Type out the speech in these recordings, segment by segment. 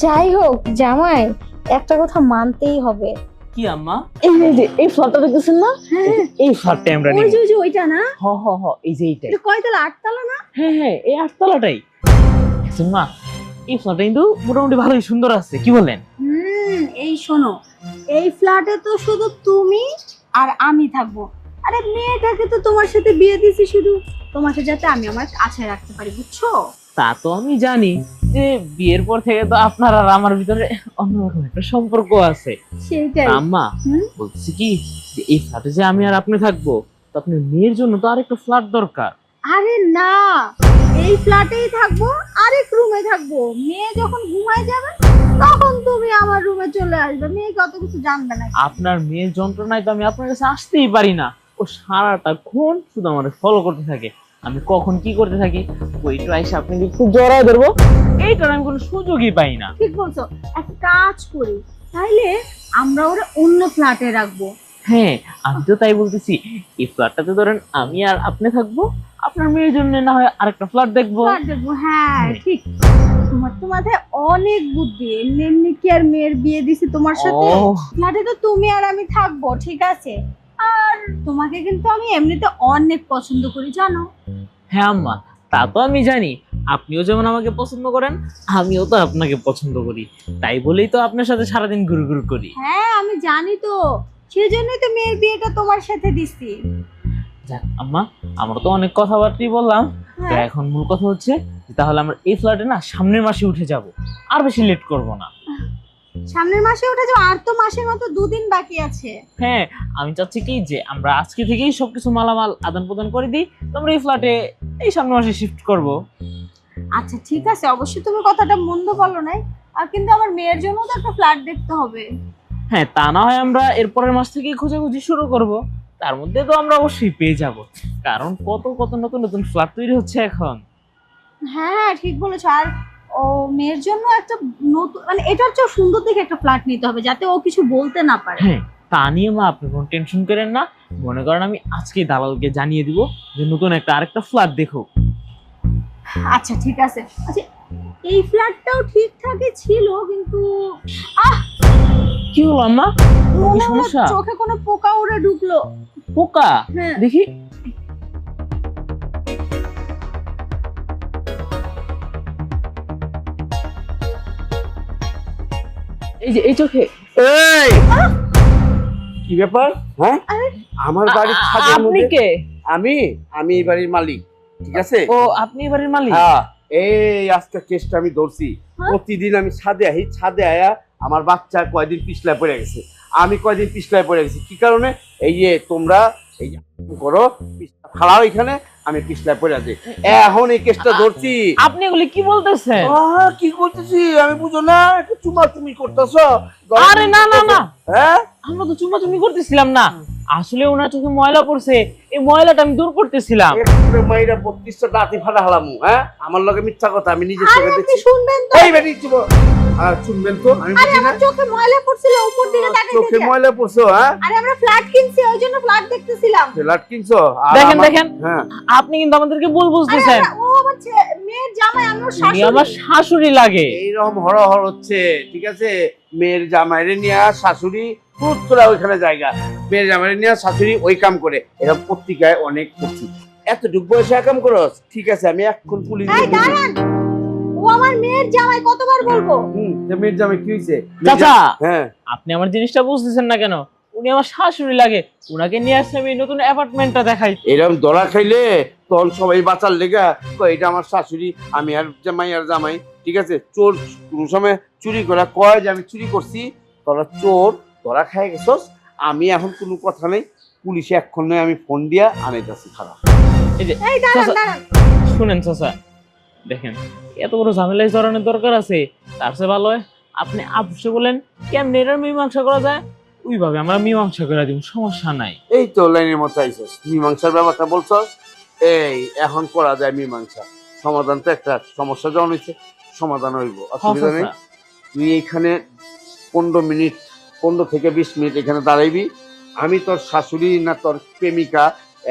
যাই হোক জামাই, একটা কথা মানতেই হবে। কি আম্মা? এই ফ্ল্যাটটা দেখতেছেন না? এই ফ্ল্যাটটা আমরা ওই নিব। যে ওইটা না? হ হ হ, এই যে এইটাই। এটা কয়তলা? 8 তলা না? হ্যাঁ হ্যাঁ, এই 8 তলাটাই। দেখছেন মা, এই ফ্ল্যাটটা কিন্তু মোটামুটি ভালোই সুন্দর আছে, কি বলেন? এই শোনো, এই ফ্ল্যাটে তো শুধু তুমি আর আমি থাকবো। আরে মেয়েটাকে তো তোমার সাথে বিয়ে দিছি শুধু তোমাকে যাতে আমি আমার কাছে রাখতে পারি, বুঝছো? তা তো আমি জানি যে বিয়ের পর থেকে তো আপনার আর আমার ভিতরে অন্যরকম একটা সম্পর্ক আছে। সেইটাই। আম্মা বলছি কি, যে এই ফ্ল্যাটে যে আমি আর আপনি থাকবো, তো আপনার মেয়ের জন্য তো আরেকটা ফ্ল্যাট দরকার। আরে না, এই ফ্ল্যাটেই থাকবো, আরেক রুমে থাকবো। মেয়ে যখন ঘুমায় যাবে তখন তুমি আমার রুমে চলে আসবে, মেয়ে কত কিছু জানবে না। আপনার মেয়ের যন্ত্রণায় তো আমি আপনার কাছে আসতেই পারি না। ও সারাটা ক্ষণ শুধু আমার ফলো করতে থাকে, আমি কখন কি করতে থাকি ওইটা এসে আপনাকে একটু জড়ায় ধরবো, এইটার আমি কোনো সুযোগই পাই না। ঠিক বলছো, একটা কাজ করি, তাইলে আমরা ওরা অন্য ফ্ল্যাটে রাখবো। হ্যাঁ, আমি তো তাই বলতেছি, এই ফ্ল্যাটটাতে ধরেন আমি আর আপনি থাকবো, আপনার মেয়ের জন্য না হয় আরেকটা ফ্ল্যাট দেখবো। ফ্ল্যাট দেখবো, হ্যাঁ ঠিক। তোমার তো মাথায় অনেক বুদ্ধি, এমনি এমনি কি আর মেয়ের বিয়ে দিছি তোমার সাথে? ও। ফ্ল্যাটে তো তুমি আর আমি থাকবো, ঠিক আছে। আর তোমাকে কিন্তু আমি এমনিতে অনেক পছন্দ করি, জানো? হ্যাঁ আম্মা, তা তো আমি জানি, আপনিও যেমন আমাকে পছন্দ করেন, আমিও তো আপনাকে পছন্দ করি, তাই বলেই তো আপনার সাথে সারাদিন ঘুরু ঘুরু করি। হ্যাঁ আমি জানি তো, সেজন্যই তো মেয়ের বিয়েটা তোমার সাথে দিছি। যাক আম্মা, আমরা তো অনেক কথাবার্তাই বললাম, তো হ্যাঁ। এখন মূল কথা হচ্ছে যে তাহলে আমরা এই ফ্ল্যাটে না সামনের মাসে উঠে যাব, আর বেশি লেট করব না। সামনের মাসে উঠে যাও, আর তো মাসের মতো 2 দিন বাকি আছে। হ্যাঁ, আমি চাচ্ছি কি যে আমরা আজকে থেকেই সবকিছু মালামাল আদান প্রদান করে দিই, তো আমরা এই ফ্ল্যাটে এই সামনের মাসে শিফট করব। আচ্ছা ঠিক আছে, অবশ্যই তুমি কথাটা মন্দ বলো নাই, আর কিন্তু আমার মেয়ের জন্য তো একটা ফ্ল্যাট দেখতে হবে। হ্যাঁ, তা না হয় আমরা এরপরের মাস থেকে খোঁজাখুঁজি শুরু করব, তার মধ্যে তো আমরা অবশ্যই পেয়ে যাব, কারণ কত কত নতুন নতুন ফ্ল্যাট তৈরি হচ্ছে এখন। হ্যাঁ ঠিক বলেছো। আর ও মেয়ের জন্য একটা নতুন, মানে এটার চেয়ে সুন্দর দেখে একটা ফ্ল্যাট নিতে হবে, যাতে ও কিছু বলতে না পারে। হ্যাঁ, তা নিয়ে মা আপনি কোনো টেনশন করেন না, মনে করেন আমি আজকেই দালালকে জানিয়ে দিব যে নতুন আরেকটা ফ্ল্যাট দেখো। আচ্ছা ঠিক আছে। আচ্ছা, এই ফ্ল্যাটটাও ঠিকঠাকই ছিল, কিন্তু কি হলো আম্মা, কোনো কি মনে হলো সমস্যা? চোখে কোনো পোকা উড়ে ঢুকলো। পোকা? হ্যাঁ। দেখি। এই যে এই চোখে। এই কি ব্যাপার? হ্যাঁ, আমার বাড়ির ছাদের আপনি মধ্যে কে? আমি আমি এই বাড়ির মালিক, ঠিক আছে? ও, আপনি এবারের মালিক? হ্যাঁ, এই আজকে কেসটা আমি ধরছি। প্রতিদিন আমি ছাদে আহি, ছাদে আয়া আমার বাচ্চা কয়দিন পিছলায় পড়ে গেছে, আমি কয়দিন পিছলায় পড়ে গেছি। কি কারণে? এই যে তোমরা এই যে করো খাড়াও এখানে, আমি পিছলায় পড়ে আছি, এখন এই কেসটা ধরছি। আপনি এগুলি কি বলতেছেন? কি করতেছি আমি বুঝো না, একটু চুমা তুমি করতেছ। আরে না না না, হ্যাঁ, আমরা তো চুমাচুমি করতেছিলাম না, আসলে ওনার চোখে ময়লা পড়ছে, এই ময়লাটা আমি দূর করতেছিলাম। মাইরা 32টা দাঁতি ফাটা হালামু। হ্যাঁ, আমার লগে মিথ্যা কথা, আমি নিজে আরে চোখে আপনি দেখছি। শুনবেন তো। এই বেটি চুপ। আর শুনবেন তো, আমি আরে বুঝি না। আমার চোখে ময়লা পড়ছিল, উপর দিকে তাকাই চোখে দেখি। ময়লা পড়ছো? হ্যাঁ, আরে আমরা ফ্ল্যাট কিনছি, ওই জন্য ফ্ল্যাট দেখতেছিলাম। ফ্ল্যাট কিনছো? আর দেখেন আমার- দেখেন, হ্যাঁ, আপনি কিন্তু আমাদেরকে ভুল আরে বুঝতেছেন, ও আমার মেয়ের জামাই, আমার উনি শাশুড়ি। আমার শাশুড়ি লাগে। এইরকম হরহর হচ্ছে, ঠিক আছে? মেয়ের জামাইরে নিয়ে শাশুড়ি খুব তোরা ওইখানে জায়গা, মেয়ের জামাইরে নিয়ে শাশুড়ি ওই কাম করে, এরকম পত্রিকায় অনেক পড়ছি। এতটুকু বয়সে কাম করো? ঠিক আছে, আমি এখন পুলিশ। এই দাঁড়ান, ও আমার মেয়ের জামাই, কতবার বলবো? মেয়ের জামাই কি হয়েছে? চাচা, হ্যাঁ, আপনি আমার জিনিসটা বুঝতেছেন না কেন? উনি আমার শাশুড়ি লাগে, উনাকে নিয়ে আসলে আমি নতুন অ্যাপার্টমেন্টটা দেখাই। এরকম ধরা খাইলে তখন সবাই বাঁচার লেগা কয় এটা আমার শাশুড়ি, আমি আর জামাই আর জামাই, ঠিক আছে? চোর কোন সময় চুরি করা কয় যে আমি চুরি করছি, তোরা চোর ধরা খাই গেছস। আমি এখন কোনো কথা নেই, পুলিশে এক্ষণ নয়, আমি ফোন দিয়া আনাইতেছি খারাপ। এই যে এই দাঁড়ান চাচা, দাঁড়ান, শুনেন চাচা, দেখেন এত বড় ঝামেলায় জড়ানোর দরকার আছে? তার চেয়ে ভালো হয় আপনি আপসে বলেন কেমনে এটার মীমাংসা করা যায়, ওইভাবে আমরা মীমাংসা করে দিব, সমস্যা নাই। এই তো লাইনের মতো আইসস, মীমাংসার ব্যাপারটা বলছস। এই এখন করা যায় মীমাংসা, সমাধান তো একটা সমস্যা যখন হয়েছে সমাধান হইব, অসুবিধা নেই। চাচা, তুই এইখানে 15 মিনিট, 15 থেকে 20 মিনিট এখানে দাঁড়াইবি। আমি তোর শাশুড়ি না তোর প্রেমিকা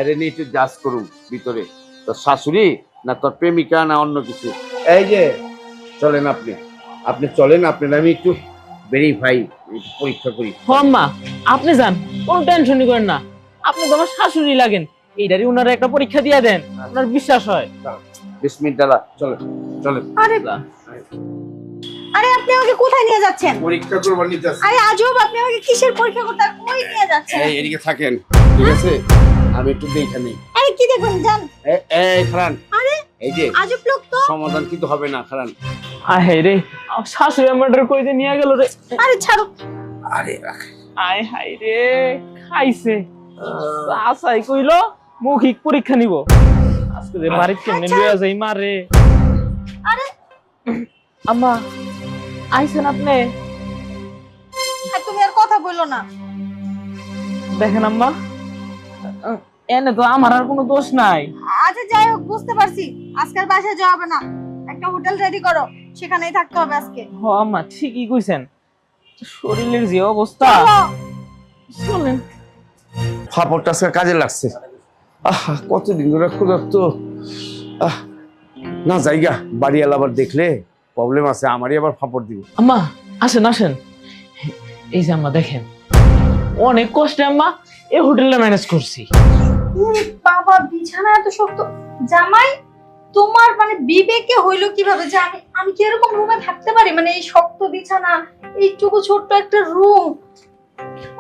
এরে নিয়ে একটু জাজ করুম ভিতরে, তোর শাশুড়ি না তোর প্রেমিকা না অন্য কিছু। এই যে চলেন আপনি, আপনি চলেন, আপনার আমি একটু ভেরিফাই পরীক্ষা করি। হ আম্মা, আপনি যান, কোনো টেনশনই করেন না। আপনি তো আমার শাশুড়ি লাগেন, এইটারই ওনারা একটা পরীক্ষা দিয়ে দেন, আপনার বিশ্বাস হয়। বিসমিল্লাহ, চলেন চলেন। আরে আরে আপনি আমাকে কোথায় নিয়ে যাচ্ছেন? পরীক্ষা করবার নিতে আসছি। আরে আজব, আপনি আমাকে কিসের পরীক্ষা করতে আর কই নিয়ে যাচ্ছেন? এই এদিকে থাকেন, ঠিক আছে? আমি একটু দেখে নিই। আরে কি দেখুন, জান। এই খারান, আরে এই যে আজব লোক তো। সমাধান কিন্তু হবে না খারান। আয় রে, আমার শাশুড়ি আমার কই যে নিয়ে গেল রে। আরে ছাড়ো। আরে আয় হাই রে, খাইছে। আসাই কইলো মৌখিক পরীক্ষা নিব, আজকে যে বাড়িতে কেমনে লইয়া যাই মারে। আরে আম্মা আইছেন আপনি? আর তুমি আর কথা বললো না। দেখেন আম্মা, এনে তো আমার আর কোনো দোষ নাই। আচ্ছা যাই হোক, বুঝতে পারছি আজকাল বাসায় যাওয়া হবে না। একটা হোটেল রেডি করো, সেখানেই থাকতে হবে আজকে। হ আম্মা, ঠিকই কইছেন, শরীরের যে অবস্থা। চলো। চলেন। ফাপড়টা আজকে কাজে লাগছে। কতদিন ধরে ক্ষুধার্ত। না জায়গা বাড়িওয়ালা আবার দেখলে প্রবলেম আছে, আমারই আবার ফাপড় দিব। আম্মা আসেন আসেন, এই যে আম্মা দেখেন, অনেক কষ্টে আম্মা এই হোটেলটা ম্যানেজ করছি। উরে বাবা, বিছানা এত শক্ত। জামাই, তোমার মানে বিবেকে হইলো কিভাবে যে আমি কি এরকম রুমে থাকতে পারি? মানে এই শক্ত বিছানা, এইটুকু ছোট্ট একটা রুম।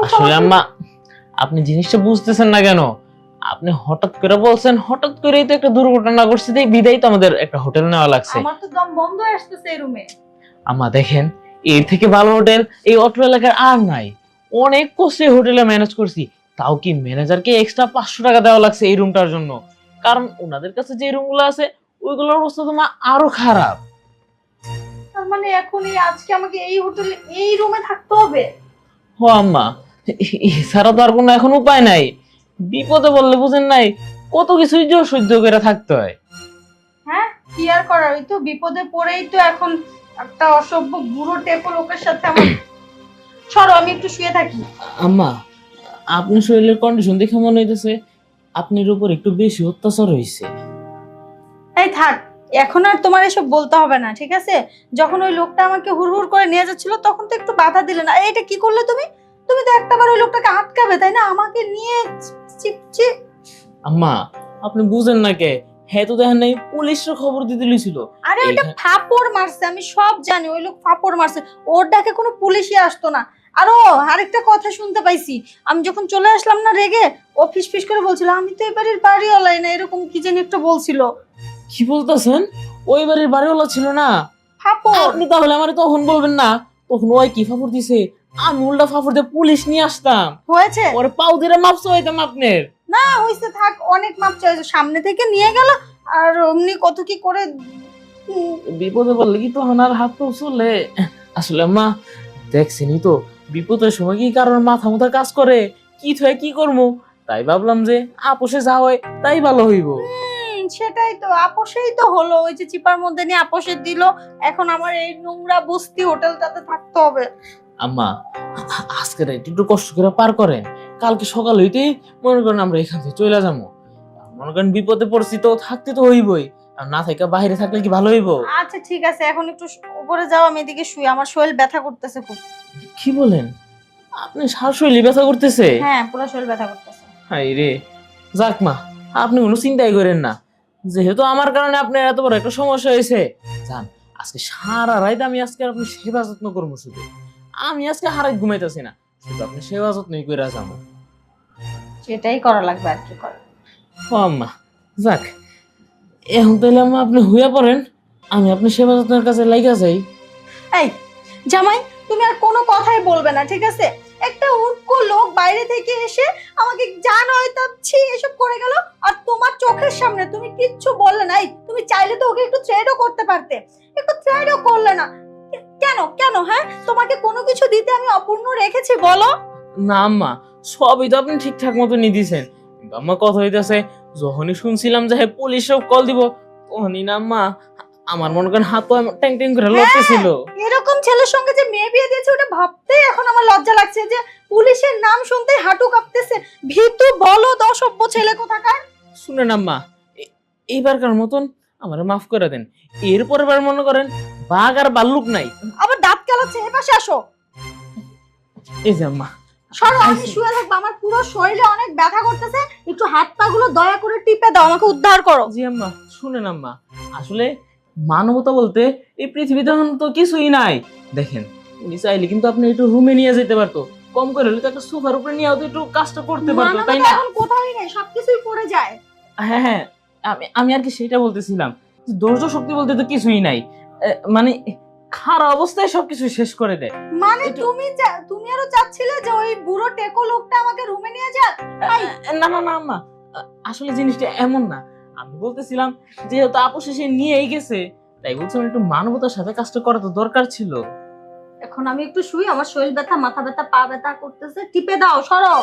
আসলে আম্মা, আপনি জিনিসটা বুঝতেছেন না কেন? আপনি হঠাৎ করে বলছেন, হঠাৎ করেই তো একটা দুর্ঘটনা ঘটছে, তাই বিদায় তো আমাদের একটা হোটেল নেওয়া লাগছে। আমার তো দম বন্ধ হয়ে আসতেছে এই রুমে। আম্মা দেখেন, এর থেকে ভালো হোটেল এই অত্র এলাকার আর নাই। অনেক কষ্টে হোটেলে ম্যানেজ করছি, তাও কি ম্যানেজারকে এক্সট্রা 500 টাকা দেওয়া লাগছে এই রুমটার জন্য। কারণ ওনাদের কাছে যে রুমগুলো আছে ওইগুলোর অবস্থা তো মা আরো খারাপ। তার মানে এখন আজকে আমাকে এই হোটেলে এই রুমে থাকতে হবে? ও আম্মা, এছাড়া তো আর কোনো এখন উপায় নাই। বিপদে বললে বুঝেন নাই, কত কিছুই যে সহ্য করে থাকতে হয়। হ্যাঁ, কি আর করার, ওই তো বিপদে পড়েই তো এখন একটা অসভ্য বুড়ো টেপো লোকের সাথে আমার। সরো, আমি একটু শুয়ে থাকি। আম্মা, আপনার শরীরের কন্ডিশন দেখে মনে হইতেছে আপনার উপর একটু বেশি অত্যাচার হয়েছে। এই থাক, এখন আর তোমার এসব বলতে হবে না, ঠিক আছে? যখন ওই লোকটা আমাকে হুড়হুড় করে নিয়ে যাচ্ছিল তখন তো একটু বাধা দিলে না। এটা কি করলে তুমি? তুমি তো একটাবার ওই লোকটাকে আটকাবে, তাই না? আমাকে নিয়ে চিপচি। আম্মা, আপনি বুঝেন না কে? হ্যাঁ তো দেখেন নাই, পুলিশের খবর দিতে লইছিল। আরে ওইটা ফাপড় মারছে, আমি সব জানি। ওই লোক ফাপড় মারছে, ওর ডাকে কোনো পুলিশই আসতো না। আরো আরেকটা কথা শুনতে পাইছি, আমি যখন চলে আসলাম না রেগে, ও ফিসফিস করে বলছিল আমি তো এই বাড়ির বাড়িওয়ালাই না, এরকম কি জানি একটা বলছিল। কি বলতেছেন? ওই বাড়ির বাড়িওয়ালা ছিল না? ফাপড়। আপনি তাহলে আমার তখন বলবেন না, তখন ওই কি ফাফড় দিছে, আমি উল্টা ফাফড় দিয়ে পুলিশ নিয়ে আসতাম, হয়েছে ওরে পাও দিয়ে মাপসো হইতাম আপনার। না, হইছে, থাক, অনেক মাপ চাইছে। সামনে থেকে নিয়ে গেল আর অমনি কত কি করে। বিপদে বললে কি তখন আর হাত তো চলে। আসলে মা দেখছেনই তো, বিপদের সময় কি কারোর মাথা মুথা কাজ করে, কি থয়ে কি করবো, তাই ভাবলাম যে আপোষে যা হয় তাই ভালো হইব। সেটাই তো, আপোষেই তো হলো। ওই যে চিপার মধ্যে নিয়ে আপোষে দিল, এখন আমার এই নোংরা বস্তি হোটেলটাতে থাকতে হবে। আম্মা, আজকে রাত একটু কষ্ট করে পার করেন, কালকে সকাল হইতেই মনে করেন আমরা এখান থেকে চলে যাবো। মনে করেন বিপদে পড়ছি তো থাকতে তো হইবই, আর না থেকে বাইরে থাকলে কি ভালো হইব? আচ্ছা ঠিক আছে, এখন একটু উপরে যাও, আমি এদিকে শুই, আমার শরীর ব্যথা করতেছে খুব। কি বলেন? আপনি শাশুড়ি ব্যথা করতেছে? হ্যাঁ, পুরো শরীর ব্যথা করতেছে। হাই রে, যাক মা, আপনি কোনো চিন্তাই করেন না, যেহেতু আমার কারণে আপনার এত বড় একটা সমস্যা হয়েছে। জান, আজকে সারা রাত আমি আজকে আপনি সেবা যত্ন করবো। শুধু আমি আজকে হারাই ঘুমাইতেছি না, শুধু আপনি সেবা যত্নই করে যাবো। সেটাই করা লাগবে, আর কি করা। ও আম্মা, যাক, এখন তাহলে আম্মা আপনি হইয়া পড়েন, আমি আপনার সেবা যত্নের কাছে লাইগা যাই। এই জামাই, তুমি আর কোনো কথাই বলবে না, ঠিক আছে? একটা উটকো লোক বাইরে থেকে এসে আমাকে যা নয় তা ছি এসব করে গেল, আর তোমার চোখের সামনে তুমি কিচ্ছু বললে না। তুমি চাইলে তো ওকে একটু থ্রেডও করতে পারতে, একটু থ্রেডও করলে না। কেন কেন? হ্যাঁ, তোমাকে কোনো কিছু দিতে আমি অপূর্ণ রেখেছি বলো? না আম্মা, সবই তো আপনি ঠিকঠাক মতো নিয়ে দিয়েছেন, কিন্তু আম্মা কথা হইতেছে, যখনই শুনছিলাম যে পুলিশ সব কল দিব, তখনই না আম্মা আমার মনে করেন হাত ট্যাং ট্যাং করে লড়তেছিল। এরকম ছেলের সঙ্গে যে মেয়ে বিয়ে দিয়েছে ওটা ভাবতেই এখন আমার লজ্জা লাগছে, যে পুলিশের নাম শুনতেই হাঁটু কাঁপতেছে। ভীতু বলো, অসভ্য ছেলে কোথাকার। শুনেন আম্মা, এইবারকার মতন আমারে মাফ করে দেন। এরপরে বার মনে করেন বাঘ আর ভাল্লুক নাই। আবার দাঁত কেলাচ্ছে, এ পাশে আসো। এই যে আম্মা, সরো, আমি শুয়ে থাকবো, আমার পুরো শরীরে অনেক ব্যথা করতেছে, একটু হাত পা গুলো দয়া করে টিপে দাও, আমাকে উদ্ধার করো। জি আম্মা শুনেন আম্মা, আসলে মানবতা বলতে এই পৃথিবীতে এখন তো কিছুই নাই। দেখেন উনি চাইলে কিন্তু আপনি একটু রুমে নিয়ে যেতে পারতো, কম করে হলে তো একটা সোফার উপরে নিয়ে তো একটু কাজটা করতে পারতো, তাই না? এখন কোথায় নেই, সবকিছুই পড়ে যায়। হ্যাঁ হ্যাঁ, আমি আর কি সেটা বলতেছিলাম, ধৈর্য শক্তি বলতে তো কিছুই নাই। মানে খারাপ অবস্থায় সবকিছু শেষ করে দেয়। মানে তুমি আরো চাচ্ছিলে যে ওই বুড়ো টেকো লোকটা আমাকে রুমে নিয়ে যাক? না না না আম্মা, আসলে জিনিসটা এমন না। আমি বলতেছিলাম যেহেতু আপু শেষে নিয়েই গেছে, তাই বলছিলাম একটু মানবতার সাথে কাজটা করা তো দরকার ছিল। এখন আমি একটু শুই, আমার শরীর ব্যথা, মাথা ব্যথা, পা ব্যথা করতেছে, টিপে দাও, সরো।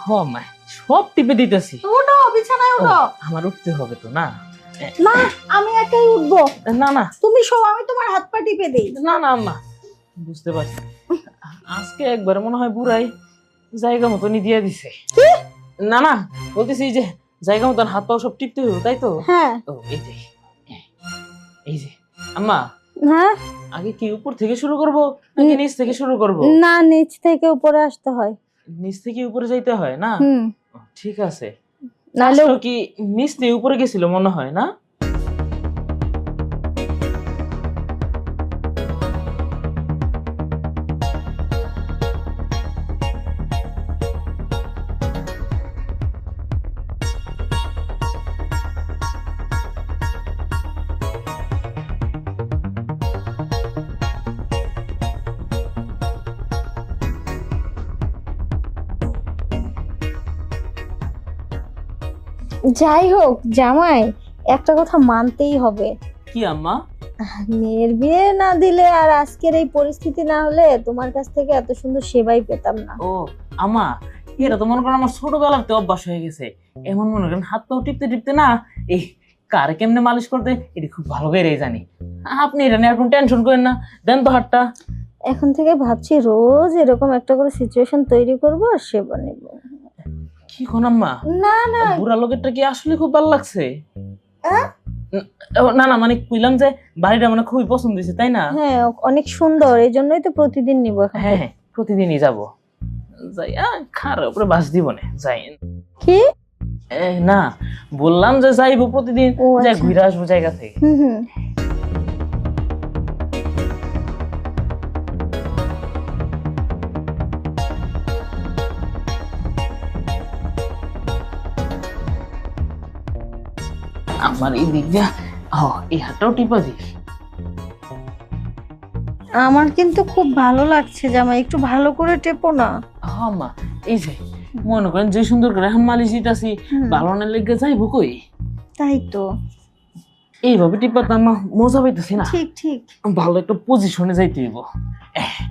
হ মা, সব টিপে দিতেছি। ওঠো, বিছানায় ওঠো। আমার উঠতে হবে তো না? না, আমি একাই উঠবো। না না তুমি শো, আমি তোমার হাত পা টিপে দেই। না না আম্মা, বুঝতে পারছি আজকে একবার মনে হয় বুড়াই জায়গা মতনই দিয়ে দিছে। না না, বলতেছি যে জায়গা মতন হাত পাও সব টিপতে হইব, তাই তো? হ্যাঁ। ও এই যে আম্মা, হ্যাঁ, আগে কি উপর থেকে শুরু করব নাকি নিচ থেকে শুরু করব? না, নিচ থেকে উপরে আসতে হয়। নিচ থেকে উপরে যাইতে হয় না? ও, ঠিক আছে। নাহলে আসলে কি নিচ থেকে উপরে গেছিল মনে হয় না? যাই হোক জামাই, একটা কথা মানতেই হবে, কি আম্মা? মেয়ের বিয়ে না দিলে আর আজকের এই পরিস্থিতি না হলে তোমার কাছ থেকে এত সুন্দর সেবাই পেতাম না। ও আম্মা, এটা তো মনে করেন আমার ছোটবেলাতে অভ্যাস হয়ে গেছে। এমন মনে করেন হাত পাও টিপতে টিপতে না, এই কার কেমনে মালিশ করতে এটা খুব ভালো করে জানি। আপনি এটা নিয়ে আর কোনো টেনশন করেন না, দেন তো হাতটা। এখন থেকে ভাবছি রোজ এরকম একটা করে সিচুয়েশন তৈরি করব আর সেবা নেব। কি কোন আম্মা? না না, বুড়া লোকেরটা কি আসলে খুব ভালো লাগছে? হ্যাঁ? না না, মানে কইলাম যে বাড়িটা মানে খুবই পছন্দ হয়েছে, তাই না? হ্যাঁ, অনেক সুন্দর, এই জন্যই তো প্রতিদিন নিব এখন। হ্যাঁ হ্যাঁ, প্রতিদিনই যাব। যাই খার উপরে বাস দিব না, যাই। কি? না, বললাম যে যাইবো প্রতিদিন, ও, যাই আচ্ছা। ঘুরে আসবো জায়গা থেকে। হুম। আমার এই দিক দিয়ে এই হাতটাও টিপা দিস। আমার কিন্তু খুব ভালো লাগছে জামাই, একটু ভালো করে টেপো না। হ্যাঁ মা, এই যে মনে করেন যে সুন্দর করে এখন মালিশ দিতেছি, ভালো না লেগে যাইবো কই? তাই তো, এইভাবে টিপা তো আমার মজা পাইতেছি না। ঠিক ঠিক। ভালো একটা পজিশনে যাইতে হইব।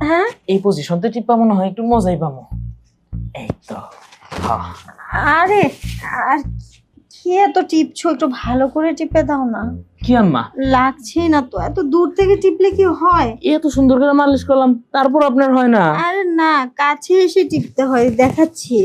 হ্যাঁ, এই পজিশনতে টিপা মনে হয় একটু মজাই পাবো। এই তো। আরে আর কি এত টিপছো, একটু ভালো করে টিপে দাও না। কি আম্মা, লাগছে না তো, এত দূর থেকে টিপলে কি হয়? এত সুন্দর করে মালিশ করলাম তারপর আপনার হয় না? আরে না, কাছে এসে টিপতে হয়, দেখাচ্ছি।